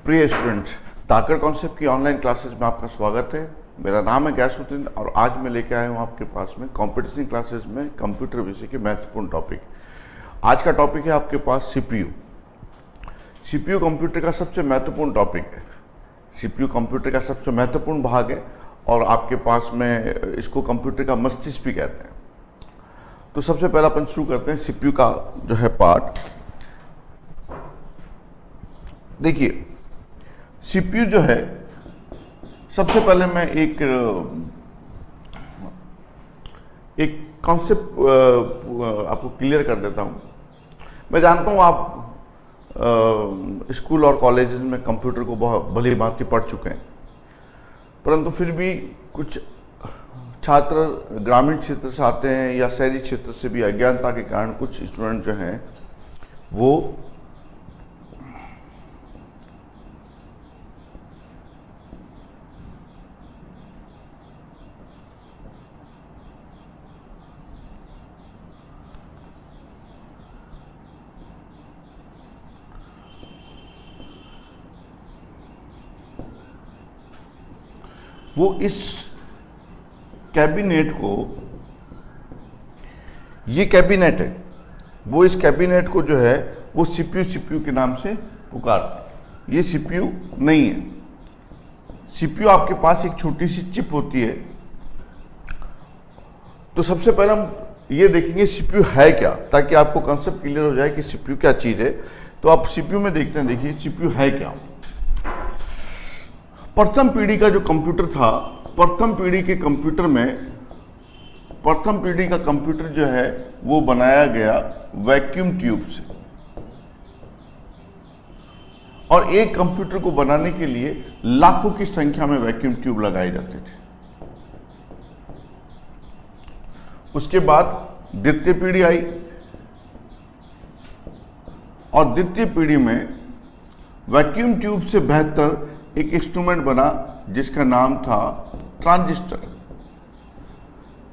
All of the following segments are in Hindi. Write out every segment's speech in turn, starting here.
प्रिय स्टूडेंट्स, धाकड़ कॉन्सेप्ट की ऑनलाइन क्लासेस में आपका स्वागत है। मेरा नाम है गैसुद्दीन और आज मैं लेके आया हूँ आपके पास में कॉम्पिटिशन क्लासेस में कंप्यूटर विषय के महत्वपूर्ण टॉपिक। आज का टॉपिक है आपके पास सीपीयू। सीपीयू कंप्यूटर का सबसे महत्वपूर्ण टॉपिक है। सीपीयू कंप्यूटर का सबसे महत्वपूर्ण भाग है और आपके पास में इसको कंप्यूटर का मस्तिष्क भी कहते हैं। तो सबसे पहला अपन शुरू करते हैं सीपीयू का जो है पार्ट। देखिए, सीपीयू जो है, सबसे पहले मैं एक कॉन्सेप्ट आपको क्लियर कर देता हूं। मैं जानता हूं आप स्कूल और कॉलेजेस में कंप्यूटर को बहुत भली भांति पढ़ चुके हैं, परंतु फिर भी कुछ छात्र ग्रामीण क्षेत्र से आते हैं या शहरी क्षेत्र से भी अज्ञानता के कारण कुछ स्टूडेंट जो हैं वो इस कैबिनेट को, ये कैबिनेट है, वो इस कैबिनेट को जो है वो सीपीयू के नाम से पुकारते हैं। ये सीपीयू नहीं है। सीपीयू आपके पास एक छोटी सी चिप होती है। तो सबसे पहले हम ये देखेंगे सीपीयू है क्या, ताकि आपको कंसेप्ट क्लियर हो जाए कि सीपीयू क्या चीज है। तो आप सीपीयू में देखते हैं, देखिए सीपीयू है क्या। प्रथम पीढ़ी का जो कंप्यूटर था, प्रथम पीढ़ी के कंप्यूटर में, प्रथम पीढ़ी का कंप्यूटर जो है वो बनाया गया वैक्यूम ट्यूब से। और एक कंप्यूटर को बनाने के लिए लाखों की संख्या में वैक्यूम ट्यूब लगाए जाते थे। उसके बाद द्वितीय पीढ़ी आई और द्वितीय पीढ़ी में वैक्यूम ट्यूब से बेहतर एक इंस्ट्रूमेंट बना जिसका नाम था ट्रांजिस्टर।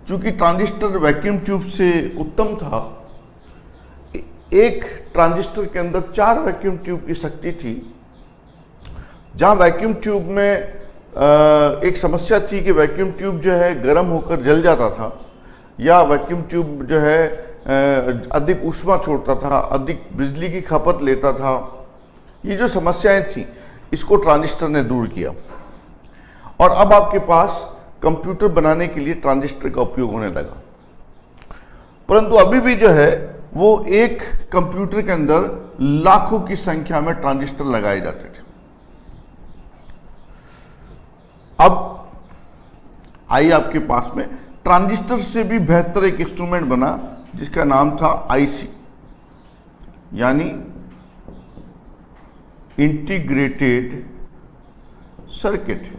चूंकि ट्रांजिस्टर वैक्यूम ट्यूब से उत्तम था, एक ट्रांजिस्टर के अंदर 4 वैक्यूम ट्यूब की शक्ति थी। जहां वैक्यूम ट्यूब में एक समस्या थी कि वैक्यूम ट्यूब जो है गर्म होकर जल जाता था, या वैक्यूम ट्यूब जो है अधिक ऊष्मा छोड़ता था, अधिक बिजली की खपत लेता था। ये जो समस्याएं थी, इसको ट्रांजिस्टर ने दूर किया और अब आपके पास कंप्यूटर बनाने के लिए ट्रांजिस्टर का उपयोग होने लगा। परंतु अभी भी जो है वो एक कंप्यूटर के अंदर लाखों की संख्या में ट्रांजिस्टर लगाए जाते थे। अब आइए आपके पास में ट्रांजिस्टर से भी बेहतर एक इंस्ट्रूमेंट बना जिसका नाम था आईसी, यानी इंटीग्रेटेड सर्किट।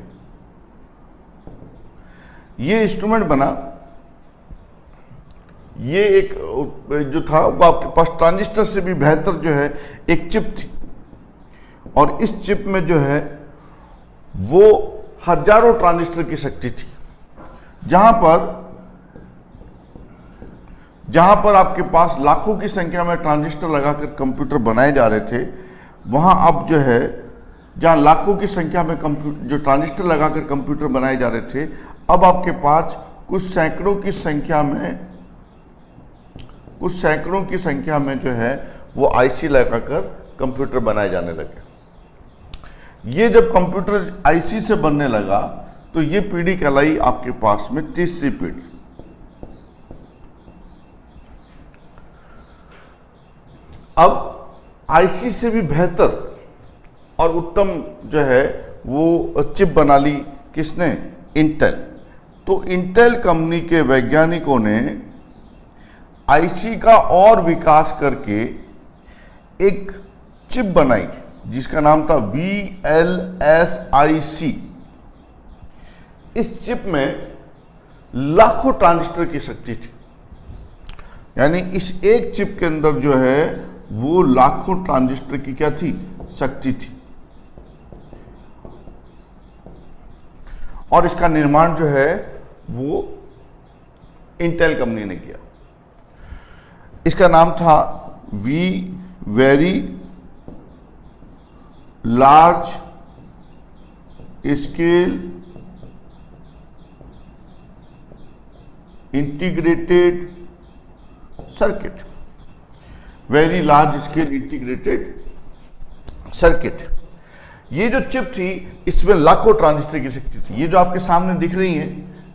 ये इंस्ट्रूमेंट बना, ये एक जो था वो आपके पास ट्रांजिस्टर से भी बेहतर जो है एक चिप थी। और इस चिप में जो है वो हजारों ट्रांजिस्टर की शक्ति थी। जहां पर आपके पास लाखों की संख्या में ट्रांजिस्टर लगाकर कंप्यूटर बनाए जा रहे थे, वहां अब जो है, जहां लाखों की संख्या में जो ट्रांजिस्टर लगाकर कंप्यूटर बनाए जा रहे थे, अब आपके पास कुछ सैकड़ों की संख्या में जो है वो आईसी लगाकर कंप्यूटर बनाए जाने लगे। ये जब कंप्यूटर आईसी से बनने लगा तो ये पीढ़ी कहलाई आपके पास में तीसरी पीढ़ी। अब आईसी से भी बेहतर और उत्तम जो है वो चिप बना ली किसने? इंटेल। तो इंटेल कंपनी के वैज्ञानिकों ने आईसी का और विकास करके एक चिप बनाई जिसका नाम था VLSIC। इस चिप में लाखों ट्रांजिस्टर की शक्ति थी, यानी इस एक चिप के अंदर जो है वो लाखों ट्रांजिस्टर की क्या थी? शक्ति थी। और इसका निर्माण जो है वो इंटेल कंपनी ने किया। इसका नाम था V very large scale integrated circuit, very large scale integrated circuit. ये जो चिप थी इसमें लाखों ट्रांजिस्टर की शक्ति थी। ये जो आपके सामने दिख रही है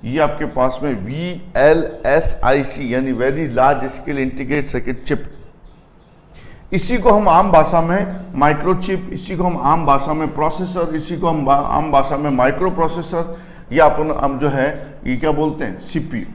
ये आपके पास में VLSIC यानी very large scale integrated circuit chip. इसी को हम आम भाषा में माइक्रोचिप, इसी को हम आम भाषा में प्रोसेसर, इसी को हम आम भाषा में माइक्रो प्रोसेसर, या अपन हम जो है ये क्या बोलते हैं, CPU।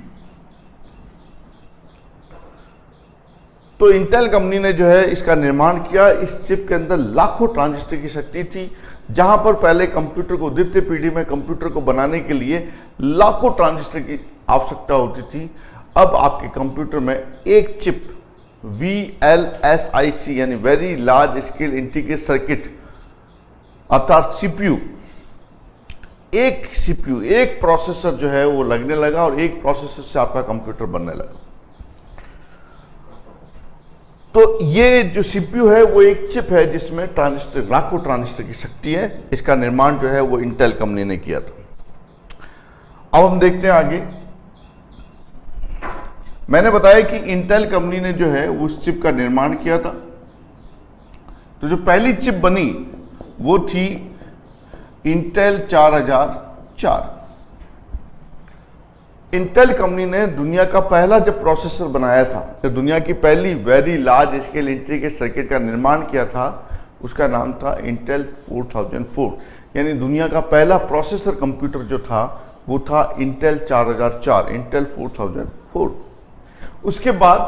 तो इंटेल कंपनी ने जो है इसका निर्माण किया। इस चिप के अंदर लाखों ट्रांजिस्टर की शक्ति थी। जहां पर पहले कंप्यूटर को, द्वितीय पीढ़ी में कंप्यूटर को बनाने के लिए लाखों ट्रांजिस्टर की आवश्यकता होती थी, अब आपके कंप्यूटर में एक चिप VLSIC यानी very large scale integrated circuit अर्थात CPU, एक प्रोसेसर जो है वो लगने लगा और एक प्रोसेसर से आपका कंप्यूटर बनने लगा। तो ये जो CPU है वो एक चिप है जिसमें ट्रांजिस्टर, लाखों ट्रांजिस्टर की शक्ति है। इसका निर्माण जो है वो इंटेल कंपनी ने किया था। अब हम देखते हैं आगे। मैंने बताया कि इंटेल कंपनी ने जो है उस चिप का निर्माण किया था। तो जो पहली चिप बनी वो थी इंटेल 4004। इंटेल कंपनी ने दुनिया का पहला जब प्रोसेसर बनाया था, तो दुनिया की पहली very large scale integrated circuit का निर्माण किया था, उसका नाम था इंटेल 4004। यानी दुनिया का पहला प्रोसेसर कंप्यूटर जो था वो था इंटेल 4004, इंटेल 4004। उसके बाद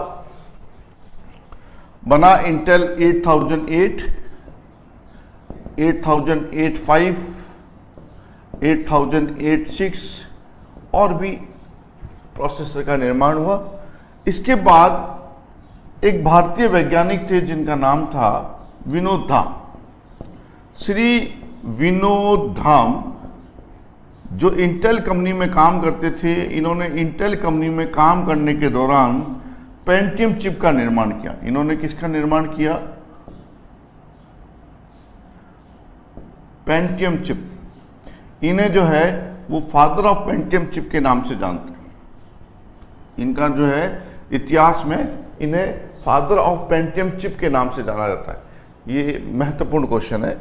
बना इंटेल 8008, 8085, 8086 और भी प्रोसेसर का निर्माण हुआ। इसके बाद एक भारतीय वैज्ञानिक थे जिनका नाम था विनोद धाम। श्री विनोद धाम जो इंटेल कंपनी में काम करते थे, इन्होंने इंटेल कंपनी में काम करने के दौरान पेंटियम चिप का निर्माण किया। इन्होंने किसका निर्माण किया? Pentium chip. इन्हें जो है वो फादर ऑफ पेंटियम चिप के नाम से जानते हैं। इनका जो है इतिहास में इन्हें फादर ऑफ पेंटियम चिप के नाम से जाना जाता है। ये महत्वपूर्ण क्वेश्चन है।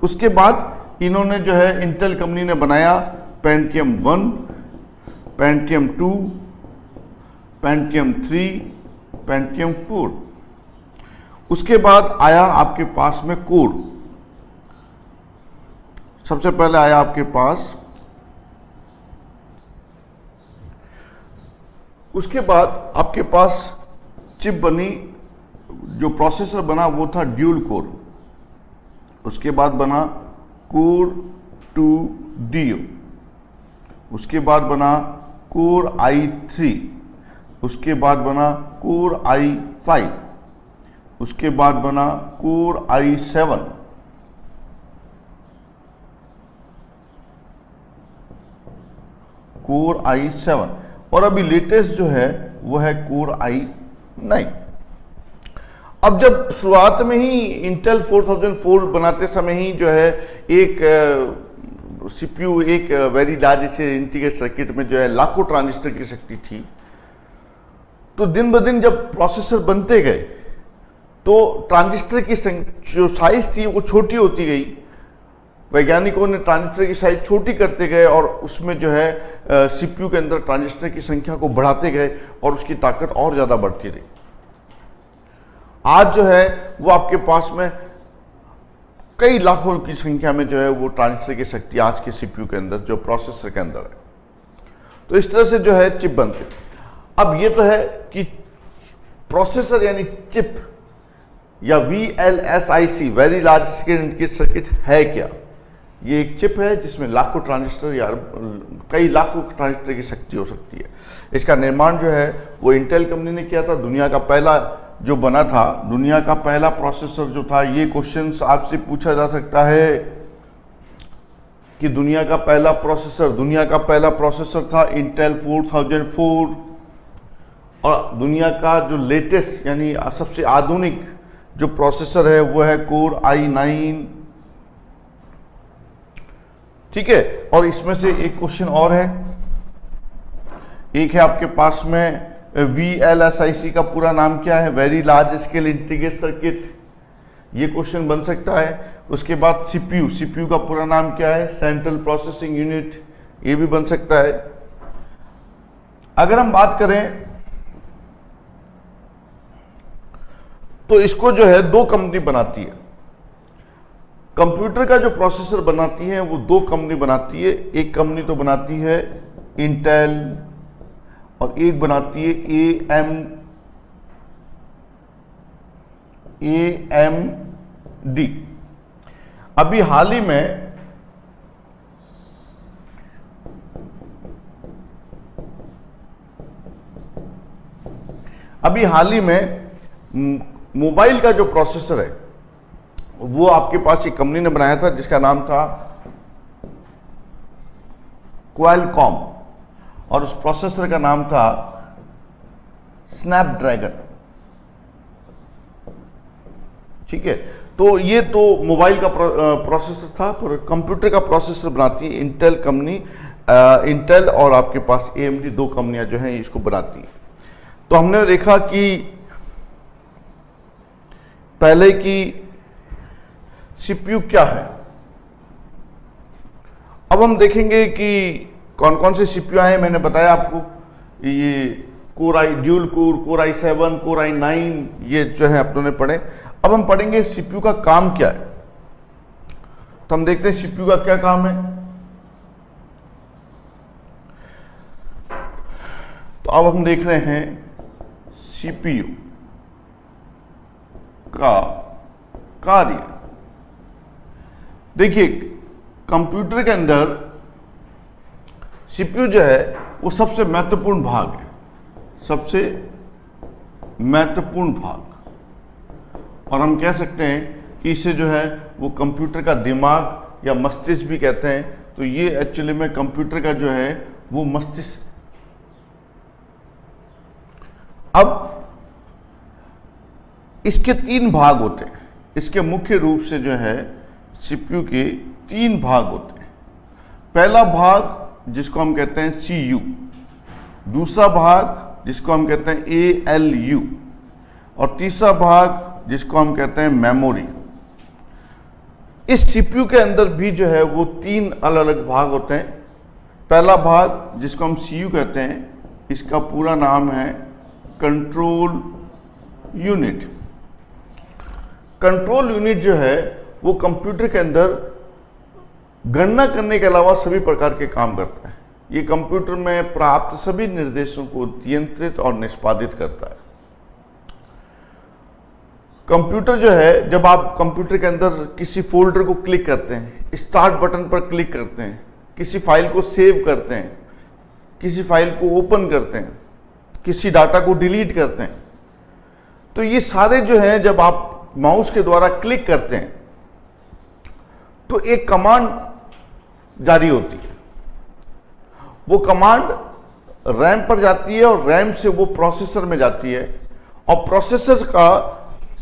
उसके बाद इन्होंने जो है इंटेल कंपनी ने बनाया पेंटियम 1, पेंटियम 2, पेंटियम 3, पेंटियम 4। उसके बाद आया आपके पास में कोर। सबसे पहले आया आपके पास, उसके बाद आपके पास चिप बनी, जो प्रोसेसर बना वो था ड्यूल कोर। उसके बाद बना कोर 2 डियो। उसके बाद बना कोर i3। उसके बाद बना कोर i5। उसके बाद बना कोर i7। कोर i7 और अभी लेटेस्ट जो है वो है कोर i9। अब जब शुरुआत में ही इंटेल 4004 बनाते समय ही जो है एक CPU, एक वेरी लार्ज से इंटीग्रेटेड सर्किट में जो है लाखों ट्रांजिस्टर की शक्ति थी, तो दिन ब दिन जब प्रोसेसर बनते गए तो ट्रांजिस्टर की जो साइज थी वो छोटी होती गई। वैज्ञानिकों ने ट्रांजिस्टर की साइज छोटी करते गए और उसमें जो है CPU के अंदर ट्रांजिस्टर की संख्या को बढ़ाते गए और उसकी ताकत और ज़्यादा बढ़ती रही। आज जो है वो आपके पास में कई लाखों की संख्या में जो है वो ट्रांजिस्टर की शक्ति आज के CPU के अंदर, जो प्रोसेसर के अंदर है। तो इस तरह से जो है चिप बनते। अब ये तो है कि प्रोसेसर यानी चिप या VLSIC, very large scale integrated circuit है क्या? ये एक चिप है जिसमें लाखों ट्रांजिस्टर या कई लाखों ट्रांजिस्टर की शक्ति हो सकती है। इसका निर्माण जो है वो इंटेल कंपनी ने किया था। दुनिया का पहला जो बना था, दुनिया का पहला प्रोसेसर जो था, ये क्वेश्चन आपसे पूछा जा सकता है कि दुनिया का पहला प्रोसेसर था इंटेल 4004 और दुनिया का जो लेटेस्ट यानी सबसे आधुनिक जो प्रोसेसर है वो है कोर i9 ठीक है। और इसमें से एक क्वेश्चन और है, एक है आपके पास में VLSIC का पूरा नाम क्या है, very large scale integrated circuit, ये क्वेश्चन बन सकता है। उसके बाद CPU का पूरा नाम क्या है, सेंट्रल प्रोसेसिंग यूनिट, ये भी बन सकता है। अगर हम बात करें तो इसको जो है दो कंपनी बनाती है, कंप्यूटर का जो प्रोसेसर बनाती है वो दो कंपनी बनाती है। एक कंपनी तो बनाती है इंटेल और एक बनाती है AMD। अभी हाल ही में मोबाइल का जो प्रोसेसर है वो आपके पास एक कंपनी ने बनाया था जिसका नाम था क्वालकॉम, और उस प्रोसेसर का नाम था स्नैपड्रैगन। ठीक है, तो ये तो मोबाइल का प्रोसेसर था, पर कंप्यूटर का प्रोसेसर बनाती है इंटेल कंपनी, इंटेल और आपके पास AMD, दो कंपनियां जो हैं इसको बनाती हैं। तो हमने देखा कि पहले की CPU क्या है। अब हम देखेंगे कि कौन कौन से CPU आए हैं। मैंने बताया आपको ये core I dual core, core i7, core i9, ये जो है अपनों ने पढ़े। अब हम पढ़ेंगे CPU का काम क्या है। तो हम देखते हैं CPU का क्या काम है। तो अब हम देख रहे हैं CPU का कार्य। देखिए, कंप्यूटर के अंदर CPU जो है वो सबसे महत्वपूर्ण भाग है, सबसे महत्वपूर्ण भाग, और हम कह सकते हैं कि इसे जो है वो कंप्यूटर का दिमाग या मस्तिष्क भी कहते हैं। तो ये एक्चुअली में कंप्यूटर का जो है वो मस्तिष्क। अब इसके तीन भाग होते हैं, इसके मुख्य रूप से जो है CPU के तीन भाग होते हैं। पहला भाग जिसको हम कहते हैं CU, दूसरा भाग जिसको हम कहते हैं ALU, और तीसरा भाग जिसको हम कहते हैं मेमोरी। इस CPU के अंदर भी जो है वो तीन अलग अलग भाग होते हैं। पहला भाग जिसको हम CU कहते हैं, इसका पूरा नाम है कंट्रोल यूनिट। कंट्रोल यूनिट जो है वो कंप्यूटर के अंदर गणना करने के अलावा सभी प्रकार के काम करता है। ये कंप्यूटर में प्राप्त सभी निर्देशों को नियंत्रित और निष्पादित करता है। कंप्यूटर जो है, जब आप कंप्यूटर के अंदर किसी फोल्डर को क्लिक करते हैं, स्टार्ट बटन पर क्लिक करते हैं, किसी फाइल को सेव करते हैं, किसी फाइल को ओपन करते हैं, किसी डाटा को डिलीट करते हैं, तो ये सारे जो हैं जब आप माउस के द्वारा क्लिक करते हैं तो एक कमांड जारी होती है। वो कमांड रैम पर जाती है और रैम से वो प्रोसेसर में जाती है, और प्रोसेसर का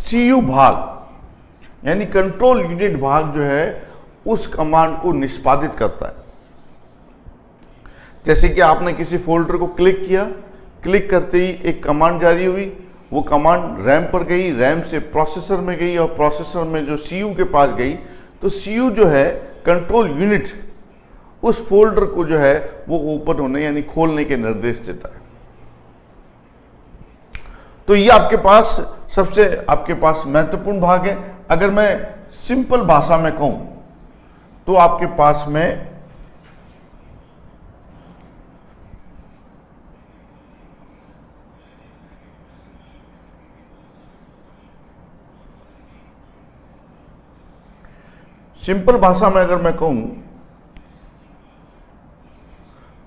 CU भाग यानी कंट्रोल यूनिट भाग जो है उस कमांड को निष्पादित करता है। जैसे कि आपने किसी फोल्डर को क्लिक किया, क्लिक करते ही एक कमांड जारी हुई, वो कमांड रैम पर गई, रैम से प्रोसेसर में गई, और प्रोसेसर में जो CU के पास गई, तो CU जो है कंट्रोल यूनिट उस फोल्डर को जो है वो ओपन होने यानी खोलने के निर्देश देता है। तो ये आपके पास सबसे महत्वपूर्ण भाग है। अगर मैं सिंपल भाषा में कहूं तो आपके पास में सिंपल भाषा में अगर मैं कहूं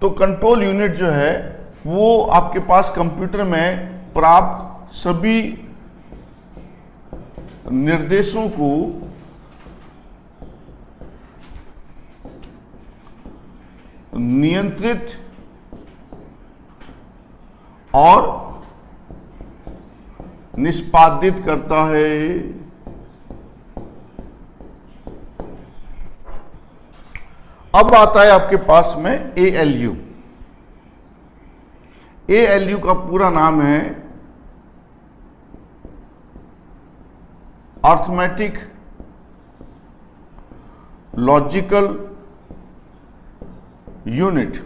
तो कंट्रोल यूनिट जो है वो आपके पास कंप्यूटर में प्राप्त सभी निर्देशों को नियंत्रित और निष्पादित करता है। अब आता है आपके पास में ALU। ALU का पूरा नाम है अर्थमेटिक लॉजिकल यूनिट।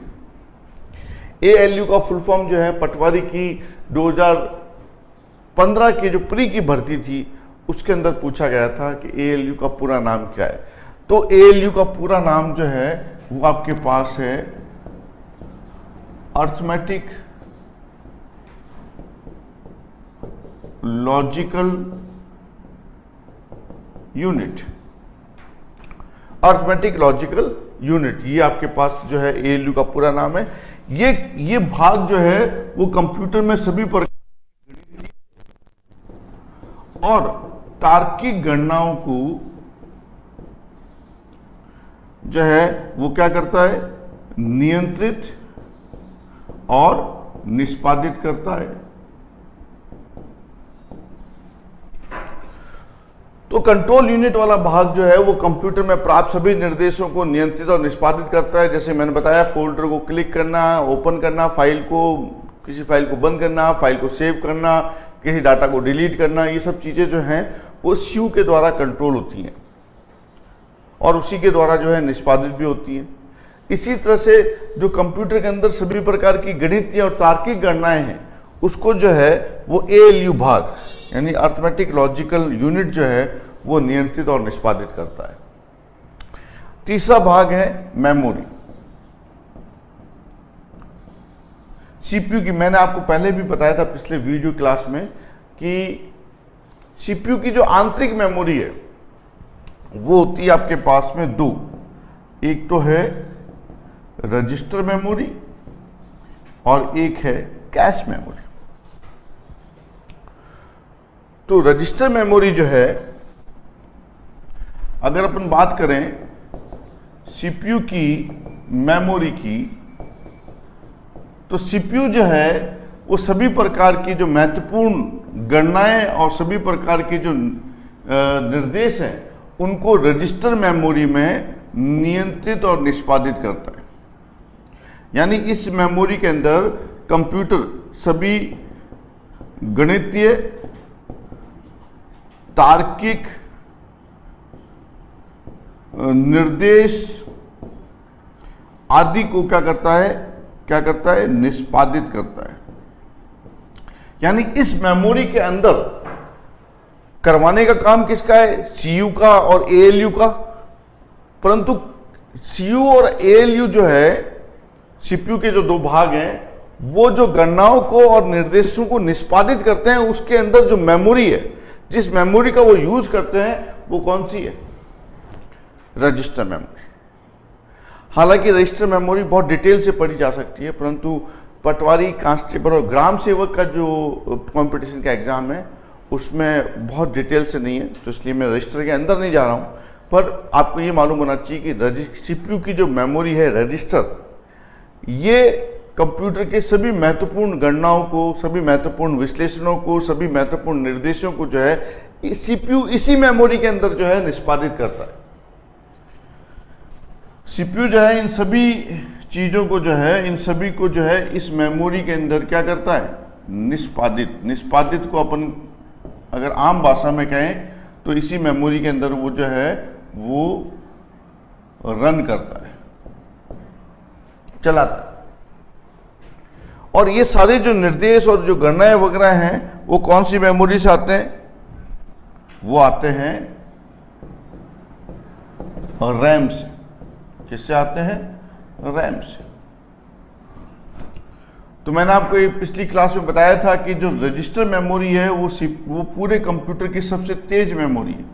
ALU का फुल फॉर्म जो है, पटवारी की 2015 की जो प्री की भर्ती थी उसके अंदर पूछा गया था कि ALU का पूरा नाम क्या है। तो ALU का पूरा नाम जो है वो आपके पास है arithmetic logical unit. Arithmetic logical unit, ये आपके पास जो है ALU का पूरा नाम है। ये भाग जो है वो कंप्यूटर में सभी प्रकार और तार्किक गणनाओं को जो है वो क्या करता है, नियंत्रित और निष्पादित करता है। तो कंट्रोल यूनिट वाला भाग जो है वो कंप्यूटर में प्राप्त सभी निर्देशों को नियंत्रित और निष्पादित करता है। जैसे मैंने बताया, फोल्डर को क्लिक करना, ओपन करना, किसी फाइल को बंद करना, फाइल को सेव करना, किसी डाटा को डिलीट करना, ये सब चीज़ें जो हैं वो CU के द्वारा कंट्रोल होती हैं और उसी के द्वारा जो है निष्पादित भी होती हैं। इसी तरह से जो कंप्यूटर के अंदर सभी प्रकार की गणितीय और तार्किक गणनाएं हैं उसको जो है वो ALU भाग यानी अर्थमेटिक लॉजिकल यूनिट जो है वो नियंत्रित और निष्पादित करता है। तीसरा भाग है मेमोरी। CPU की, मैंने आपको पहले भी बताया था पिछले वीडियो क्लास में कि CPU की जो आंतरिक मेमोरी है वो होती है आपके पास में दो, एक तो है रजिस्टर मेमोरी और एक है कैश मेमोरी। तो रजिस्टर मेमोरी जो है, अगर अपन बात करें CPU की मेमोरी की, तो CPU जो है वो सभी प्रकार की जो महत्वपूर्ण गणनाएं और सभी प्रकार के जो निर्देश हैं उनको रजिस्टर मेमोरी में नियंत्रित और निष्पादित करता है। यानी इस मेमोरी के अंदर कंप्यूटर सभी गणितीय, तार्किक निर्देश आदि को क्या करता है, निष्पादित करता है। यानी इस मेमोरी के अंदर करवाने का काम किसका है, CU का और ALU का। परंतु CU और ALU जो है, CPU के जो दो भाग हैं, वो जो गणनाओं को और निर्देशों को निष्पादित करते हैं उसके अंदर जो मेमोरी है, जिस मेमोरी का वो यूज करते हैं वो कौन सी है, रजिस्टर मेमोरी। हालांकि रजिस्टर मेमोरी बहुत डिटेल से पढ़ी जा सकती है, परंतु पटवारी, कांस्टेबल और ग्राम सेवक का जो कंपटीशन का एग्जाम है उसमें बहुत डिटेल से नहीं है, तो इसलिए मैं रजिस्टर के अंदर नहीं जा रहा हूँ। पर आपको ये मालूम होना चाहिए कि CPU की जो मेमोरी है रजिस्टर, ये कंप्यूटर के सभी महत्वपूर्ण गणनाओं को, सभी महत्वपूर्ण विश्लेषणों को, सभी महत्वपूर्ण निर्देशों को जो है CPU इसी मेमोरी के अंदर जो है निष्पादित करता है। CPU जो है इन सभी चीज़ों को जो है, इन सभी को जो है इस मेमोरी के अंदर क्या करता है, निष्पादित को अपन अगर आम भाषा में कहें तो इसी मेमोरी के अंदर वो जो है वो रन करता है, चलाता है। और ये सारे जो निर्देश और जो गणनाएं वगैरह हैं वो कौन सी मेमोरी से आते हैं, वो आते हैं रैम से। किससे आते हैं, रैम से। तो मैंने आपको पिछली क्लास में बताया था कि जो रजिस्टर मेमोरी है वो पूरे कंप्यूटर की सबसे तेज मेमोरी है,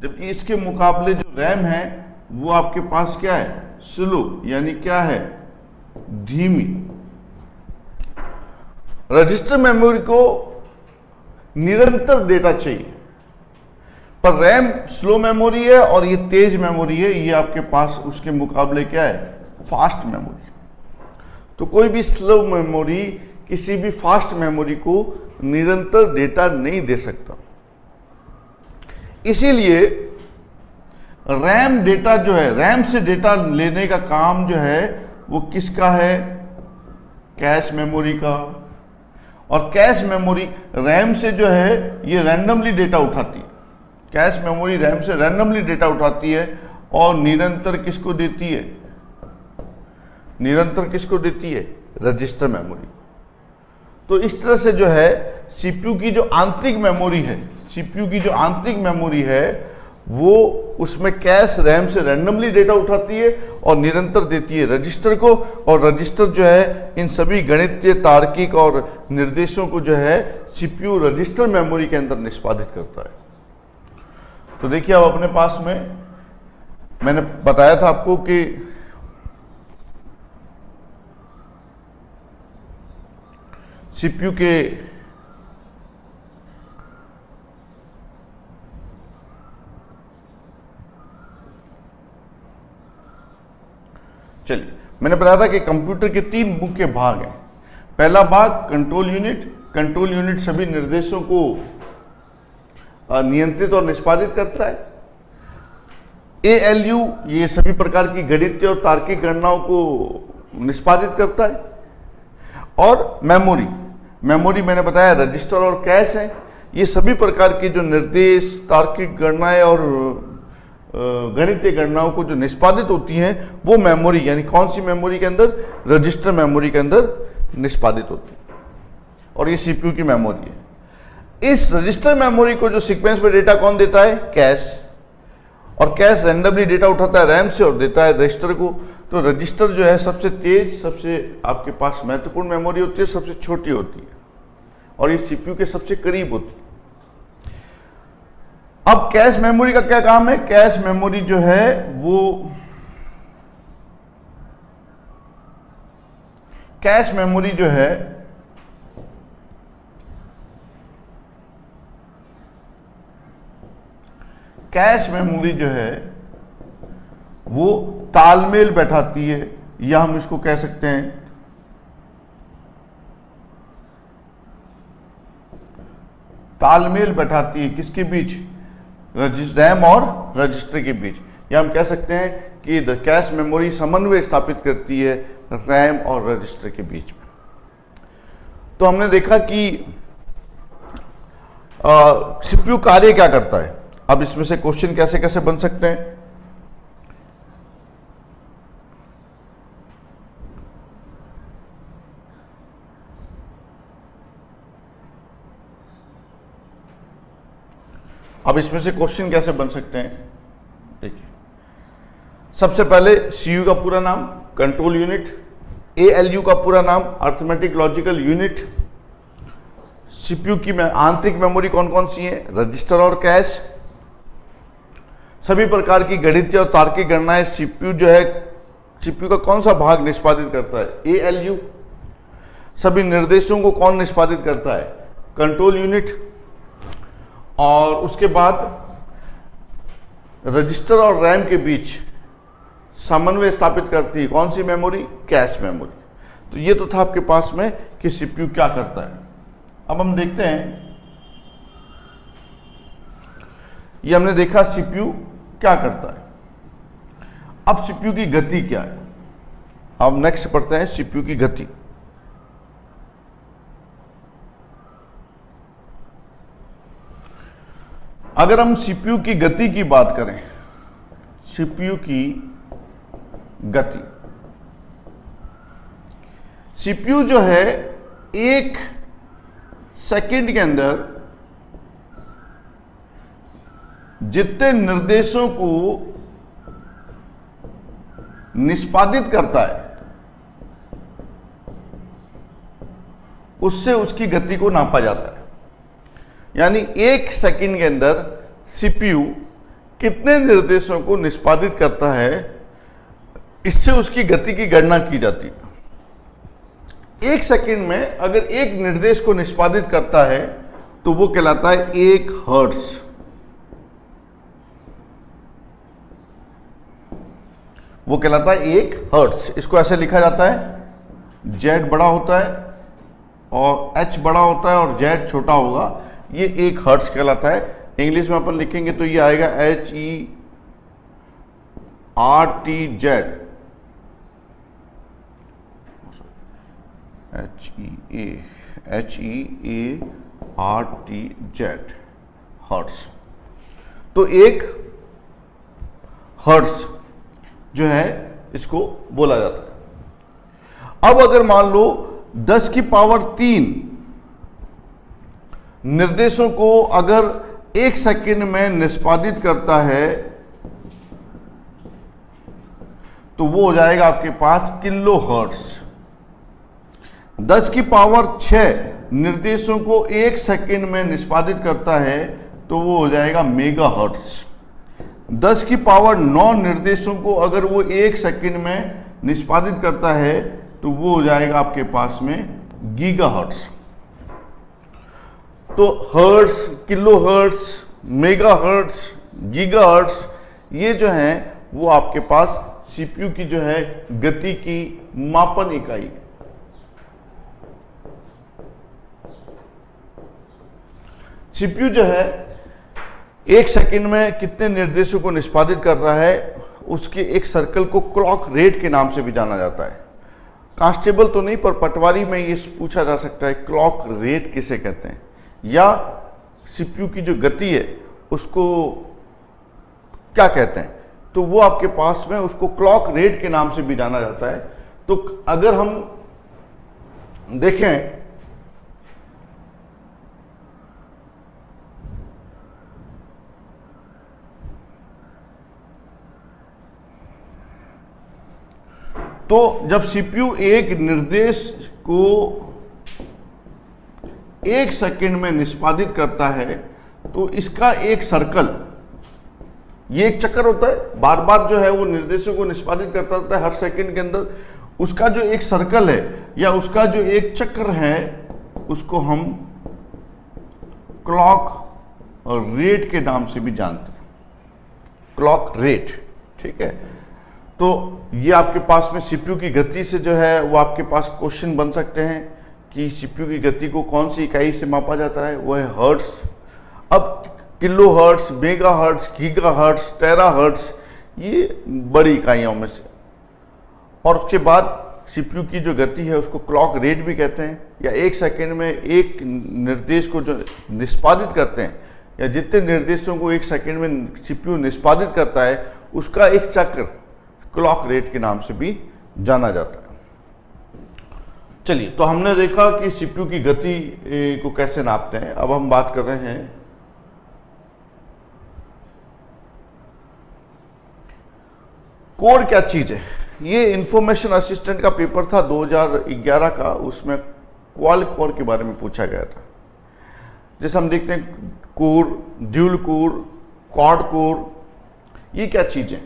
जबकि इसके मुकाबले जो रैम है वो आपके पास क्या है, स्लो, यानी क्या है, धीमी। रजिस्टर मेमोरी को निरंतर डेटा चाहिए, पर रैम स्लो मेमोरी है और ये तेज मेमोरी है, ये आपके पास उसके मुकाबले क्या है, फास्ट मेमोरी। तो कोई भी स्लो मेमोरी किसी भी फास्ट मेमोरी को निरंतर डेटा नहीं दे सकता। इसीलिए रैम डेटा जो है, रैम से डेटा लेने का काम जो है वो किसका है? कैश मेमोरी का। और कैश मेमोरी रैम से जो है ये रैंडमली डेटा उठाती है। कैश मेमोरी रैम से रैंडमली डेटा उठाती है और निरंतर किसको देती है? निरंतर किसको देती है? Register memory. तो इस तरह से जो है सीपीयू की जो आंतरिक मेमोरी है, सीपीयू की जो आंतरिक मेमोरी है वो उसमें कैश रैम से रैंडमली डेटा उठाती है और निरंतर देती है रजिस्टर को, और रजिस्टर जो है इन सभी गणितीय, तार्किक और निर्देशों को जो है सीपीयू रजिस्टर मेमोरी के अंदर निष्पादित करता है। तो देखिए अब अपने पास में मैंने बताया था आपको कि सीपीयू के चलिए मैंने बताया था कि कंप्यूटर के 3 मुख्य भाग हैं। पहला भाग कंट्रोल यूनिट। कंट्रोल यूनिट सभी निर्देशों को नियंत्रित और निष्पादित करता है। एएलयू ये सभी प्रकार की गणितीय और तार्किक गणनाओं को निष्पादित करता है। और मेमोरी, मेमोरी मैंने बताया रजिस्टर और कैश है। ये सभी प्रकार की जो निर्देश, तार्किक गणनाएं और गणितीय गणनाओं को जो निष्पादित होती हैं वो मेमोरी, यानी कौन सी मेमोरी के अंदर? रजिस्टर मेमोरी के अंदर निष्पादित होती है। और ये सीपीयू की मेमोरी है। इस रजिस्टर मेमोरी को जो सीक्वेंस में डेटा कौन देता है? कैश। और कैश रैंडमली डेटा उठाता है रैम से और देता है रजिस्टर को। तो रजिस्टर जो है सबसे तेज, सबसे आपके पास महत्वपूर्ण मेमोरी होती है, सबसे छोटी होती है और ये सीपीयू के सबसे करीब होती है। अब कैश मेमोरी का क्या काम है? कैश मेमोरी जो है वो कैश मेमोरी जो है कैश मेमोरी जो है वो तालमेल बैठाती है, या हम इसको कह सकते हैं तालमेल बैठाती है किसके बीच? रैम और रजिस्टर के बीच। या हम कह सकते हैं कि कैश मेमोरी समन्वय स्थापित करती है रैम और रजिस्टर के बीच में। तो हमने देखा कि सीपीयू कार्य क्या करता है। अब इसमें से क्वेश्चन कैसे कैसे बन सकते हैं? अब इसमें से क्वेश्चन कैसे बन सकते हैं? देखिए, सबसे पहले सीयू का पूरा नाम, कंट्रोल यूनिट। एएलयू का पूरा नाम, अर्थमेटिक लॉजिकल यूनिट। सीपीयू की आंतरिक मेमोरी कौन कौन सी है? रजिस्टर और कैश। सभी प्रकार की गणितीय और तार्किक गणनाएं सीपीयू जो है, सीपीयू का कौन सा भाग निष्पादित करता है? एएलयू। सभी निर्देशों को कौन निष्पादित करता है? Control unit. और उसके बाद रजिस्टर और रैम के बीच समन्वय स्थापित करती है कौन सी मेमोरी? Cache memory. तो ये तो था आपके पास में कि सीपीयू क्या करता है। अब हम देखते हैं, ये हमने देखा सीपीयू क्या करता है। अब सीपीयू की गति क्या है? अब नेक्स्ट पढ़ते हैं सीपीयू की गति। अगर हम सीपीयू की गति की बात करें, सीपीयू की गति, सीपीयू जो है 1 सेकंड के अंदर जितने निर्देशों को निष्पादित करता है उससे उसकी गति को नापा जाता है। यानी 1 सेकंड के अंदर सीपीयू कितने निर्देशों को निष्पादित करता है, इससे उसकी गति की गणना की जाती है। 1 सेकंड में अगर एक निर्देश को निष्पादित करता है तो वो कहलाता है 1 हर्ट्ज। वो कहलाता है 1 हर्ट्ज। इसको ऐसे लिखा जाता है, Z बड़ा होता है और H बड़ा होता है और Z छोटा होगा, ये 1 हर्ट्ज कहलाता है। इंग्लिश में अपन लिखेंगे तो ये आएगा RTZ, HEARTZ हर्ट्स। तो एक हर्ट्स जो है इसको बोला जाता है। अब अगर मान लो 10 की पावर 3 निर्देशों को अगर 1 सेकंड में निष्पादित करता है तो वो हो जाएगा आपके पास किलो हर्ट्स। 10 की पावर 6 निर्देशों को 1 सेकंड में निष्पादित करता है तो वो हो जाएगा मेगा हर्ट्स। 10 की पावर 9 निर्देशों को अगर वो 1 सेकंड में निष्पादित करता है तो वो हो जाएगा आपके पास में गीगा हर्ट्स। तो hertz, kilo hertz, mega hertz, giga hertz, ये जो है वो आपके पास सीपीयू की जो है गति की मापन इकाई। सीपीयू जो है 1 सेकंड में कितने निर्देशों को निष्पादित कर रहा है उसके एक सर्कल को क्लॉक रेट के नाम से भी जाना जाता है। कांस्टेबल तो नहीं, पर पटवारी में ये पूछा जा सकता है क्लॉक रेट किसे कहते हैं, या सीपीयू की जो गति है उसको क्या कहते हैं। तो वो आपके पास में उसको क्लॉक रेट के नाम से भी जाना जाता है। तो अगर हम देखें तो जब सीपीयू एक निर्देश को 1 सेकंड में निष्पादित करता है तो इसका एक सर्कल, ये एक चक्कर होता है, बार बार जो है वो निर्देशों को निष्पादित करता रहता है हर सेकंड के अंदर। उसका जो एक सर्कल है या उसका जो एक चक्र है उसको हम क्लॉक और रेट के नाम से भी जानते हैं, क्लॉक रेट। ठीक है, तो ये आपके पास में सीपीयू की गति से जो है वो आपके पास क्वेश्चन बन सकते हैं कि सीपीयू की गति को कौन सी इकाई से मापा जाता है, वो है हर्ट्स। अब kilo hertz, mega hertz, giga hertz, terahertz, ये बड़ी इकाइयों में से। और उसके बाद सीपीयू की जो गति है उसको क्लॉक रेट भी कहते हैं, या 1 सेकंड में एक निर्देश को जो निष्पादित करते हैं या जितने निर्देशों को 1 सेकंड में सीपीयू निष्पादित करता है उसका एक चक्र क्लॉक रेट के नाम से भी जाना जाता है। चलिए, तो हमने देखा कि सीपीयू की गति को कैसे नापते हैं। अब हम बात कर रहे हैं कोर क्या चीज है। ये इंफॉर्मेशन असिस्टेंट का पेपर था 2011 का, उसमें क्वाल कोर के बारे में पूछा गया था। जैसे हम देखते हैं core, dual core, quad core, ये क्या चीजें।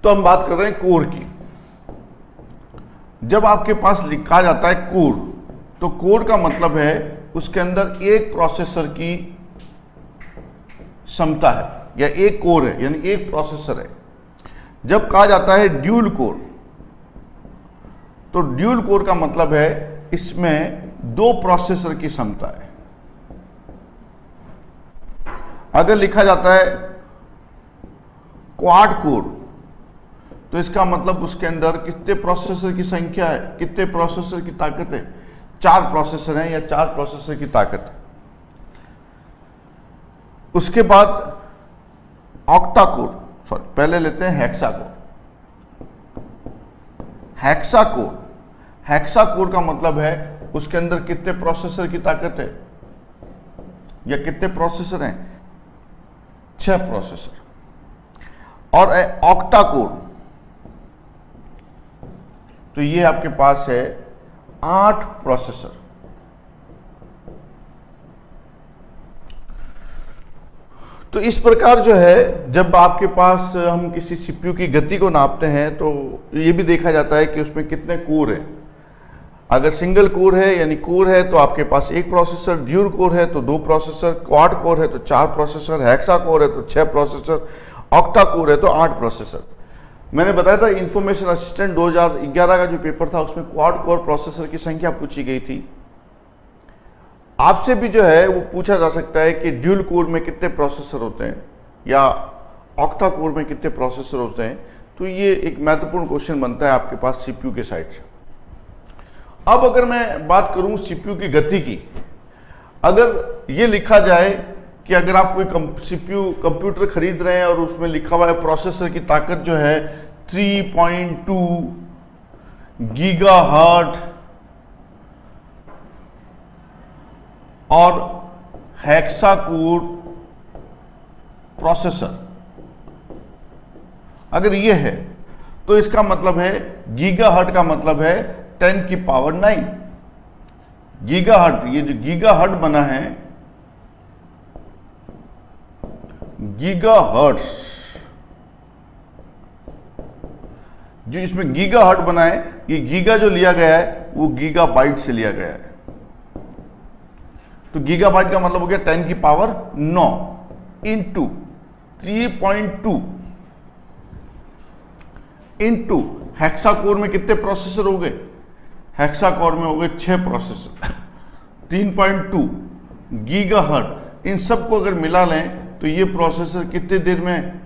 तो हम बात कर रहे हैं कोर की। जब आपके पास लिखा जाता है कोर, तो कोर का मतलब है उसके अंदर एक प्रोसेसर की क्षमता है या एक कोर है, यानी एक प्रोसेसर है। जब कहा जाता है ड्यूल कोर, तो ड्यूल कोर का मतलब है इसमें 2 प्रोसेसर की क्षमता है। अगर लिखा जाता है क्वाड कोर, तो इसका मतलब उसके अंदर कितने प्रोसेसर की संख्या है, कितने प्रोसेसर की ताकत है। 4 प्रोसेसर हैं या 4 प्रोसेसर की ताकत है। उसके बाद ऑक्टा कोर, सॉरी पहले लेते हैं hexa core. Hexa core, hexa core का मतलब है उसके अंदर कितने प्रोसेसर की ताकत है या कितने प्रोसेसर हैं, 6 प्रोसेसर। और ऑक्टा कोर, तो ये आपके पास है 8 प्रोसेसर। तो इस प्रकार जो है जब आपके पास हम किसी सीपीयू की गति को नापते हैं तो ये भी देखा जाता है कि उसमें कितने कोर हैं। अगर सिंगल कोर है यानी कोर है तो आपके पास 1 प्रोसेसर, ड्यूल कोर है तो 2 प्रोसेसर, क्वाड कोर है तो 4 प्रोसेसर, हेक्सा कोर है तो 6 प्रोसेसर, ऑक्टा कोर है तो 8 प्रोसेसर। मैंने बताया था इंफॉर्मेशन असिस्टेंट 2011 का जो पेपर था उसमें क्वाड कोर प्रोसेसर की संख्या पूछी गई थी। आपसे भी जो है वो पूछा जा सकता है कि ड्यूल कोर में कितने प्रोसेसर होते हैं या ऑक्टा कोर में कितने प्रोसेसर होते हैं। तो ये एक महत्वपूर्ण क्वेश्चन बनता है आपके पास सीपीयू के साइड से। अब अगर मैं बात करूं सीपीयू की गति की, अगर ये लिखा जाए कि अगर आप कोई सीपीयू कंप्यूटर खरीद रहे हैं और उसमें लिखा हुआ है प्रोसेसर की ताकत जो है 3.2 गीगाहर्ट्ज और हेक्सा कोर प्रोसेसर, अगर ये है तो इसका मतलब है गीगाहर्ट्ज का मतलब है 10 की पावर 9 गीगाहर्ट्ज। ये जो गीगाहर्ट्ज बना है, गीगाहर्ट्ज, जो इसमें गीगाहर्ट्ज बना है, ये गीगा जो लिया गया है वो गीगाबाइट से लिया गया है। तो गीगाबाइट का मतलब हो गया 10 की power 9 into 3.2 into hexa core में कितने प्रोसेसर हो गए? हेक्सा कोर में हो गए 6 प्रोसेसर। 3.2 गीगाहर्ट्ज, इन सबको अगर मिला लें तो ये प्रोसेसर कितने देर में,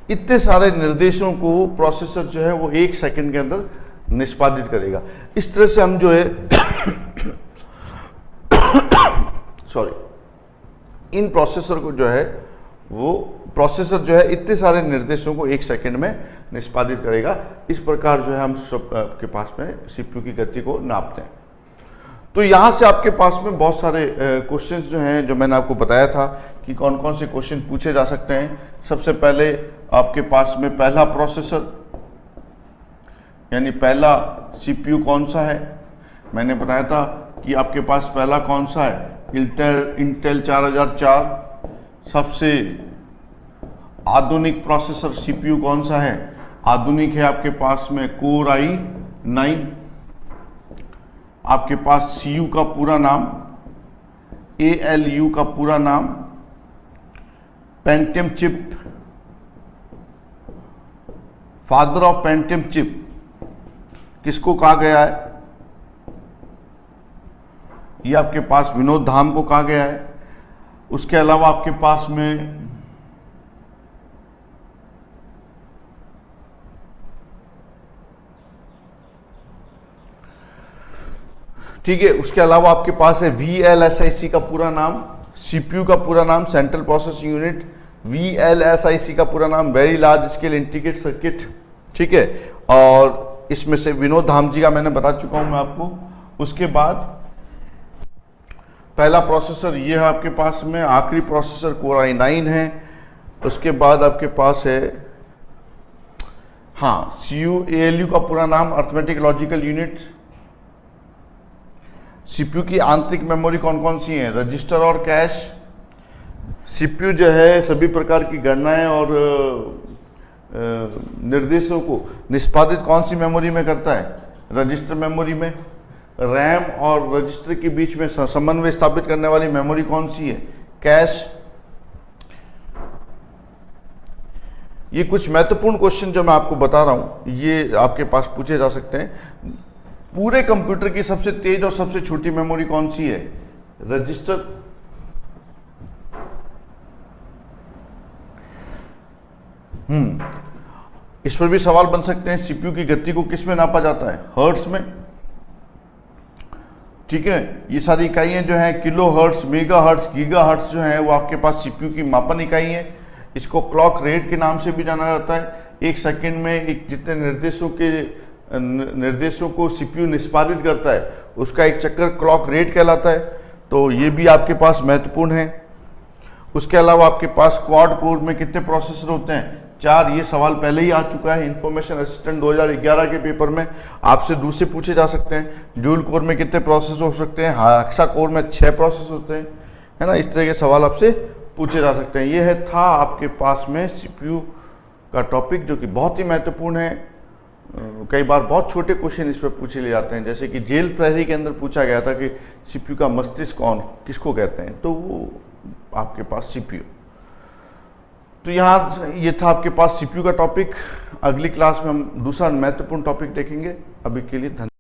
इतने सारे निर्देशों को प्रोसेसर जो है वो 1 सेकंड के अंदर निष्पादित करेगा। इस तरह से हम जो है इन प्रोसेसर को जो है वो प्रोसेसर जो है इतने सारे निर्देशों को 1 सेकंड में निष्पादित करेगा। इस प्रकार जो है हम सब के पास में सीपीयू की गति को नापते हैं। तो यहाँ से आपके पास में बहुत सारे क्वेश्चंस जो हैं, जो मैंने आपको बताया था कि कौन कौन से क्वेश्चन पूछे जा सकते हैं। सबसे पहले आपके पास में पहला प्रोसेसर यानी पहला सीपीयू कौन सा है, मैंने बताया था कि आपके पास पहला कौन सा है, इंटेल 4004। सबसे आधुनिक प्रोसेसर सीपीयू कौन सा है? आधुनिक है आपके पास में कोर i9। आपके पास सीयू का पूरा नाम, ALU का पूरा नाम, Pentium chip, father of Pentium chip किसको कहा गया है? ये आपके पास विनोद धाम को कहा गया है। उसके अलावा आपके पास में ठीक है, उसके अलावा आपके पास है VLSIC का पूरा नाम, सीपीयू का पूरा नाम सेंट्रल प्रोसेसिंग यूनिट, VLSIC का पूरा नाम very large scale integrated circuit. ठीक है, और इसमें से विनोद धाम जी का मैंने बता चुका हूं मैं आपको। उसके बाद पहला प्रोसेसर ये है आपके पास में, आखिरी प्रोसेसर कोर i9 है। उसके बाद आपके पास है हाँ CU ALU का पूरा नाम अर्थमेटिक लॉजिकल यूनिट। सीपीयू की आंतरिक मेमोरी कौन कौन सी है? रजिस्टर और कैश। सीपीयू जो है सभी प्रकार की गणनाएं और निर्देशों को निष्पादित कौन सी मेमोरी में करता है? रजिस्टर मेमोरी में। रैम और रजिस्टर के बीच में समन्वय स्थापित करने वाली मेमोरी कौन सी है? कैश। ये कुछ महत्वपूर्ण क्वेश्चन जो मैं आपको बता रहा हूं, ये आपके पास पूछे जा सकते हैं। पूरे कंप्यूटर की सबसे तेज और सबसे छोटी मेमोरी कौन सी है? रजिस्टर। इस पर भी सवाल बन सकते हैं, सीपीयू की गति को किस में नापा जाता है? हर्ट्ज में। ठीक है, ये सारी इकाइयां जो हैं kilo hertz, mega hertz, giga hertz जो है वो आपके पास सीपीयू की मापन इकाई है। इसको क्लॉक रेट के नाम से भी जाना जाता है। 1 सेकंड में जितने निर्देशों को सीपीयू निष्पादित करता है उसका एक चक्कर क्लॉक रेट कहलाता है। तो ये भी आपके पास महत्वपूर्ण है। उसके अलावा आपके पास क्वाड कोर में कितने प्रोसेसर होते हैं? 4। ये सवाल पहले ही आ चुका है इन्फॉर्मेशन असिस्टेंट 2011 के पेपर में, आपसे दूसरे पूछे जा सकते हैं। ड्यूल कोर में कितने प्रोसेसर हो सकते हैं? हेक्सा कोर में 6 प्रोसेसर होते हैं, है ना। इस तरह के सवाल आपसे पूछे जा सकते हैं। ये था आपके पास में सीपीयू का टॉपिक, जो कि बहुत ही महत्वपूर्ण है। कई बार बहुत छोटे क्वेश्चन इस पर पूछे ले जाते हैं, जैसे कि जेल प्रहरी के अंदर पूछा गया था कि सीपीयू का मस्तिष्क किसको कहते हैं, तो वो आपके पास सीपीयू। तो यहाँ ये था आपके पास सीपीयू का टॉपिक। अगली क्लास में हम दूसरा महत्वपूर्ण टॉपिक देखेंगे। अभी के लिए धन्यवाद।